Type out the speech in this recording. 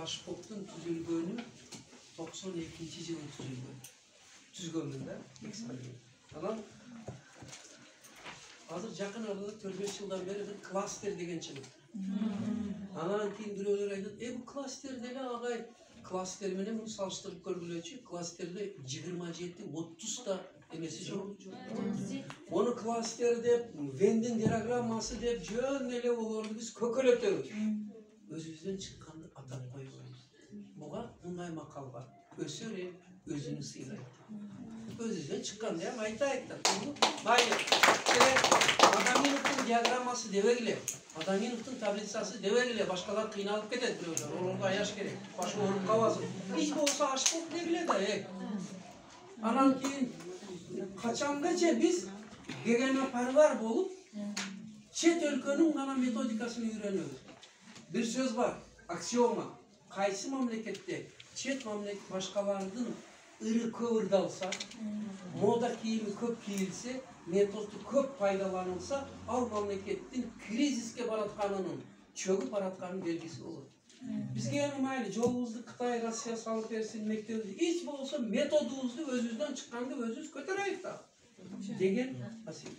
Ашпоптун түзүлгөнү 92-жылы түзгөнмүн да эксперимент. Анан азыр жакын арада 4-5 жылдан бери бир кластер деген чыгып. Анан кийин бирөөлөр айтат, бул кластер деле агай. Кластер менен муну салыштырып көргүлөчү. Кластерде 27-30 та эмеси жок. Onu кластер деп, Вендин диаграммасы деп жөн эле олорду биз көкөлөтөбүз. Өзүбүздөн чыкканды атап койбойбуз. Буга мындай макал бар. Өсөр өзүнү сыйлайт. Өзүбүздөн чыкканды эми айтайык да. Майы. Адаминовдун диаграммасы дебегиле. Адаминовдун таблицасы дебегиле. Башкалар кыйналып кетет бирөөлөр. Олорду аяш керек. Башы ооруп калбасын. Hiç болсо ашпок дегиле да. Анан кийин качангаcha биз гегемопарвар болуп, чет өлкөнүн гана методикасын үйрөнөбүз. Бир сөз бар, аксиома. Кайсы мамлекетте чет мамлекет башкалардын ыры көп ырдалса, мода кийими көп кийилсе, методу көп пайдаланылса, ал мамлекеттин кризиске баратканынын, чөгүп баратканынын белгиси болот. Бизге эми майли жолубузду Кытай, Россия салып берсин, мектебибизди, эч болсо методубузду өзүбүздөн чыкканды өзүбүз көтөрөйүк да деген насип.